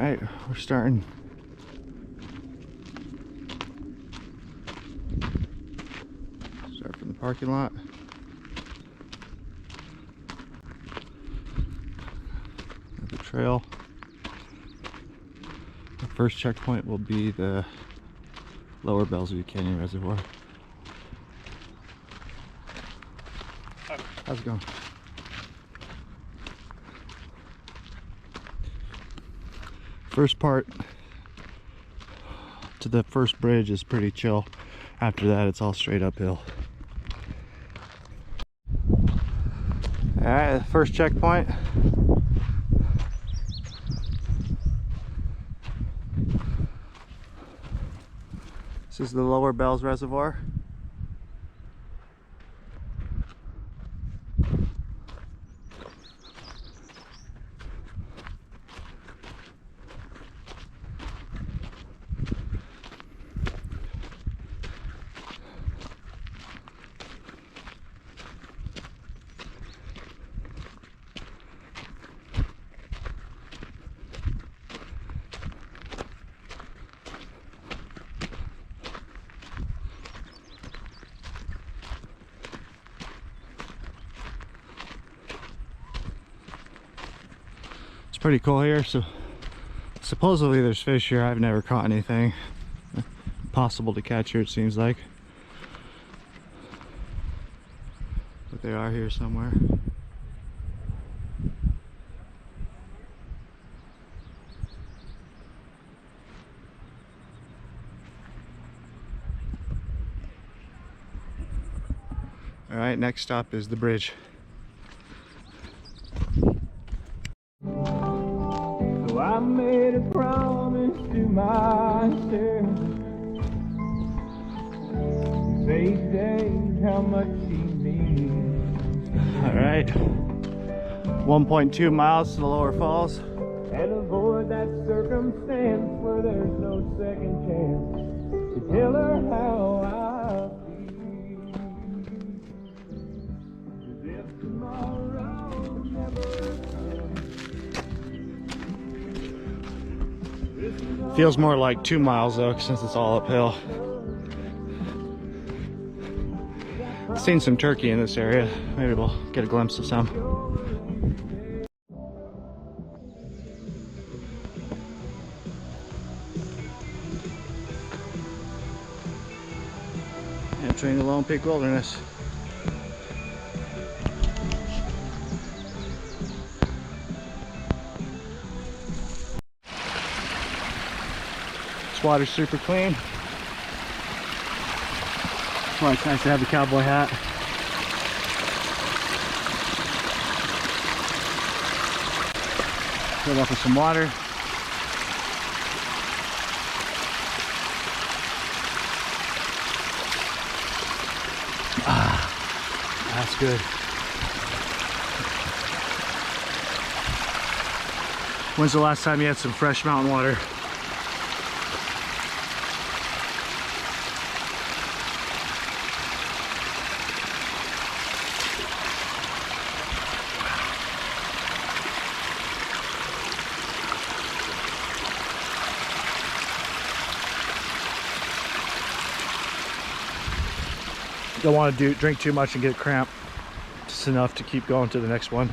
Alright, we're starting. Start from the parking lot. The trail. The first checkpoint will be the Lower Bellevue Canyon Reservoir. How's it going? First part to the first bridge is pretty chill. After that, it's all straight uphill. Alright, the first checkpoint. This is the Lower Bells Reservoir. Pretty cool here. So supposedly there's fish here. I've never caught anything. Impossible to catch here, it seems like, but they are here somewhere. All right, next stop is the bridge. I made a promise to myself, they say how much she means. All right, 1.2 miles to the Lower Falls. And avoid that circumstance where there's no second chance to tell her how I feel. 'Cause if tomorrow never Feels more like 2 miles though, since it's all uphill. Seen some turkey in this area. Maybe we'll get a glimpse of some. Entering the Lone Peak Wilderness. This water's super clean. That's why it's nice to have the cowboy hat. Fill up with some water. Ah, that's good. When's the last time you had some fresh mountain water? Don't want to drink too much and get cramped. Just enough to keep going to the next one.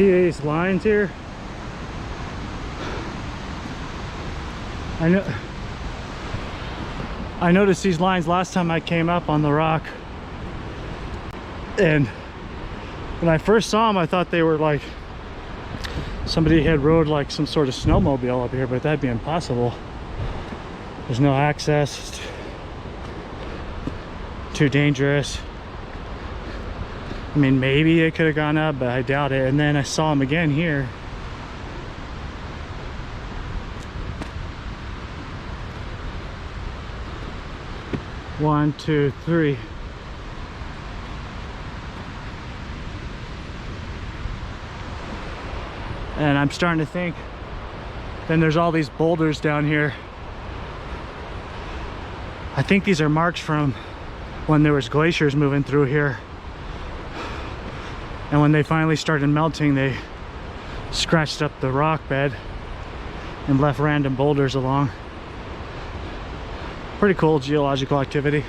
see these lines here? I noticed these lines last time I came up on the rock, and when I first saw them I thought they were like somebody had rode like some sort of snowmobile up here, but that'd be impossible. There's no access. It's too dangerous. I mean, maybe it could have gone up, but I doubt it. And then I saw them again here. One, two, three. And I'm starting to think, then there's all these boulders down here. I think these are marks from when there was glaciers moving through here. And when they finally started melting, they scratched up the rock bed and left random boulders along. Pretty cool geological activity.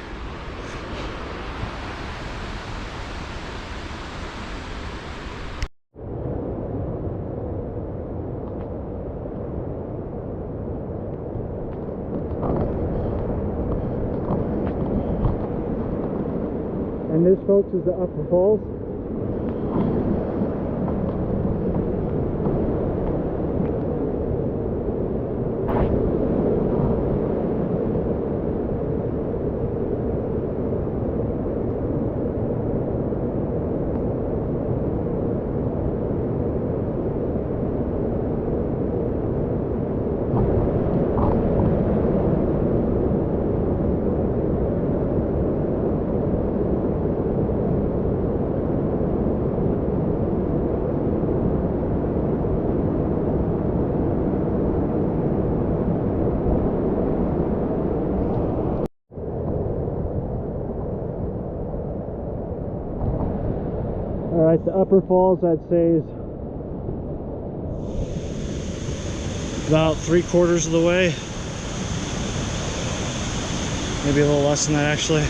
And this, folks, is the Upper Falls. Alright, the Upper Falls, I'd say, is about 3/4 of the way. Maybe a little less than that, actually.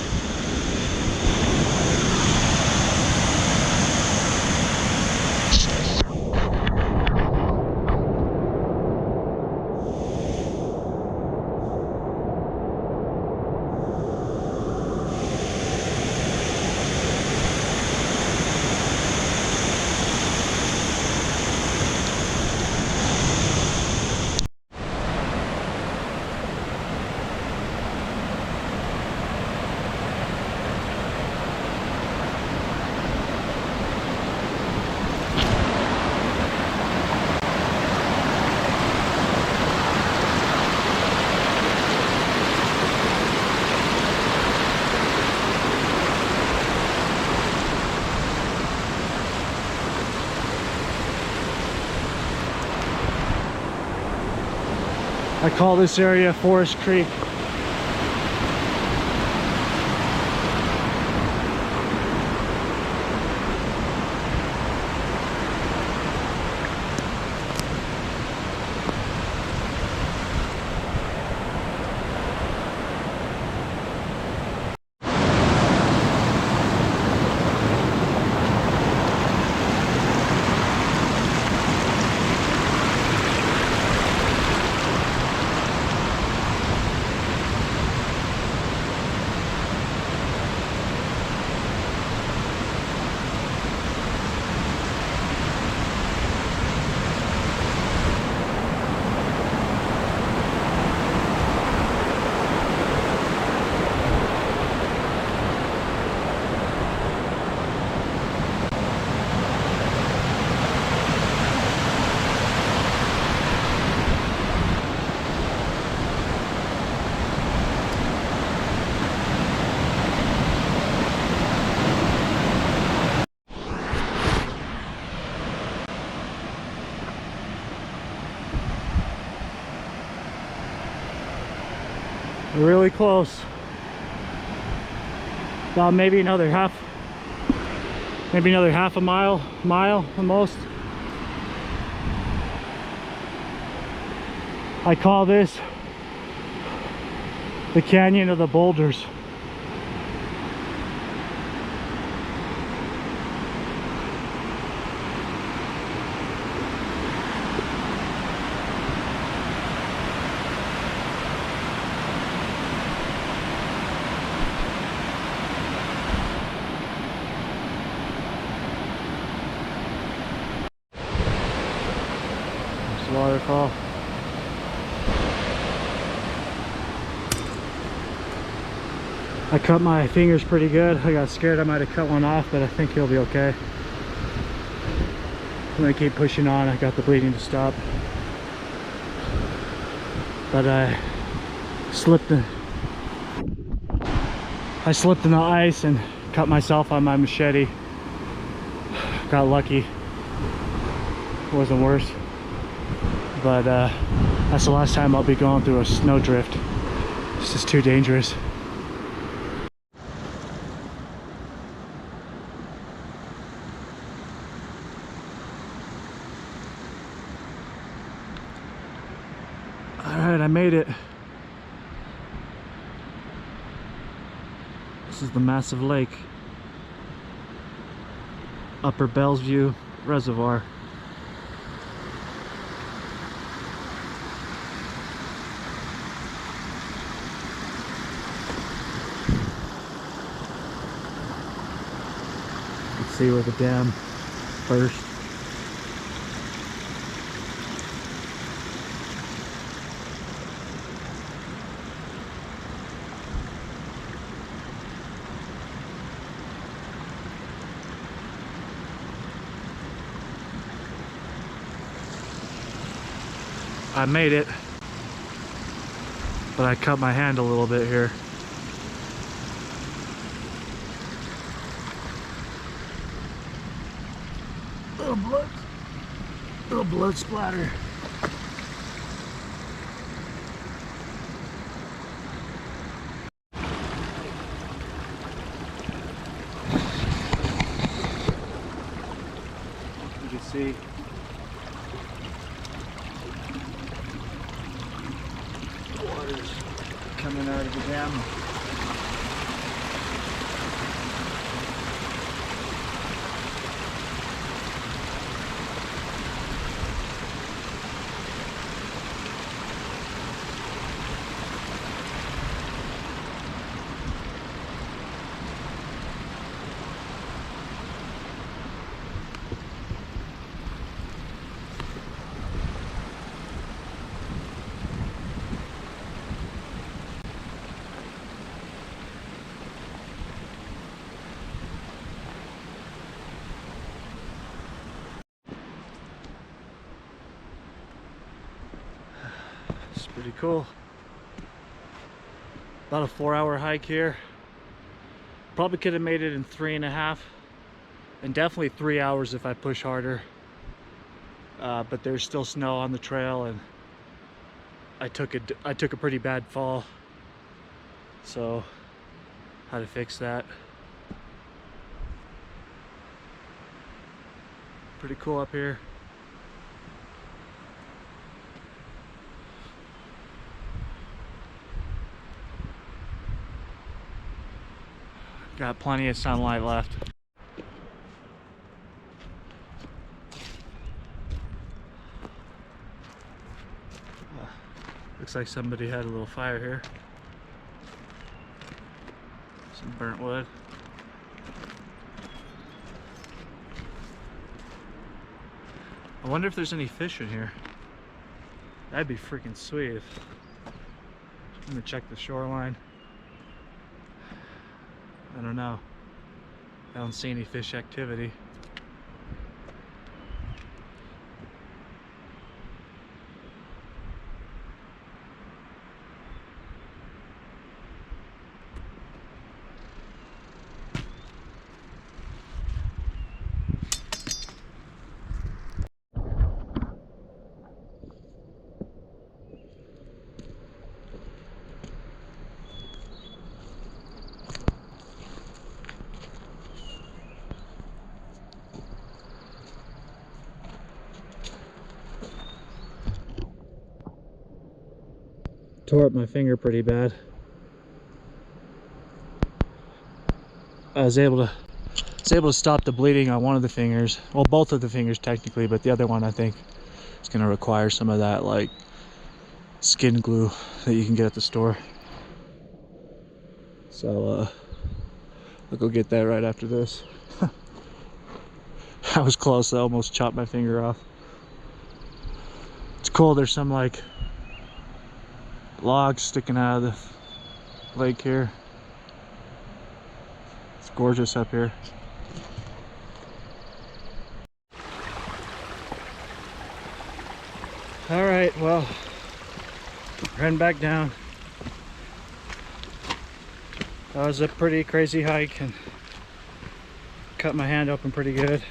I call this area Forest Creek. Really close. About maybe another half a mile at most. I call this the Canyon of the Boulders. waterfall. I cut my fingers pretty good. I got scared I might have cut one off, but I think he'll be okay. I'm gonna keep pushing on. I got the bleeding to stop. But I slipped in the ice and cut myself on my machete. Got lucky. It wasn't worse. But that's the last time I'll be going through a snowdrift. It's just too dangerous. Alright, I made it. This is the massive lake. Upper Bellevue Reservoir. You can see where the dam burst. I made it, but I cut my hand a little bit here. Little blood splatter. You can see water's coming out of the dam. It's pretty cool. About a 4-hour hike here. Probably could have made it in 3.5, and definitely 3 hours if I push harder. But there's still snow on the trail, and I took a pretty bad fall, so how to fix that. Pretty cool up here. Got plenty of sunlight left. Looks like somebody had a little fire here. Some burnt wood. I wonder if there's any fish in here. That'd be freaking sweet. I'm gonna check the shoreline. I don't know. I don't see any fish activity. Tore up my finger pretty bad. I was able to stop the bleeding on one of the fingers. Well, both of the fingers technically, but the other one I think is going to require some of that like skin glue that you can get at the store. So I'll go get that right after this. I was close. I almost chopped my finger off. It's cool, there's some like logs sticking out of the lake here. It's gorgeous up here. All right, well, heading back down. That was a pretty crazy hike and cut my hand open pretty good.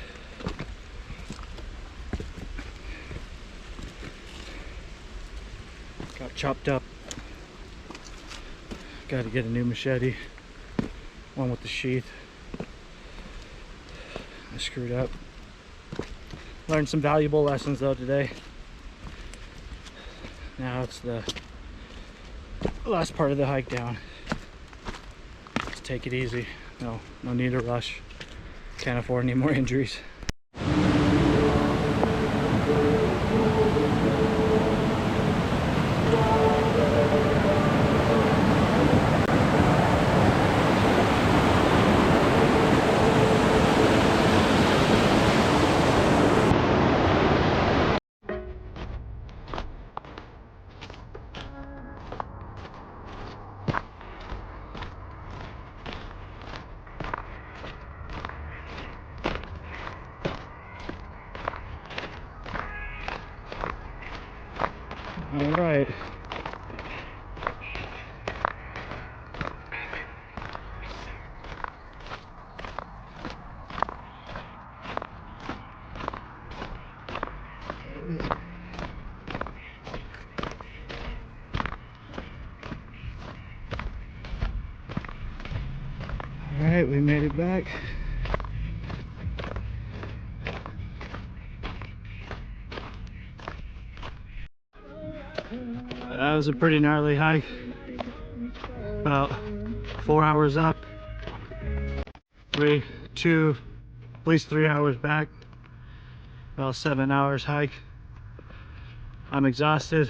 Got chopped up. Got to get a new machete, one with the sheath. I screwed up. Learned some valuable lessons though today. Now it's the last part of the hike down. Just take it easy. No need to rush. Can't afford any more injuries. All right. All right, we made it back. That was a pretty gnarly hike. About 4 hours up. At least 3 hours back. About 7 hours hike. I'm exhausted,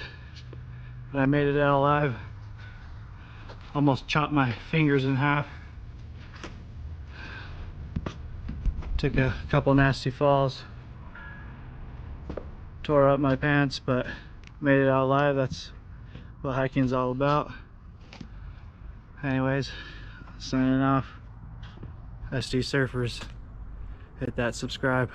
but I made it out alive. Almost chopped my fingers in half. Took a couple nasty falls. Tore up my pants, but made it out alive. That's what hiking's all about. Anyways, signing off. SD Surfers. Hit that subscribe.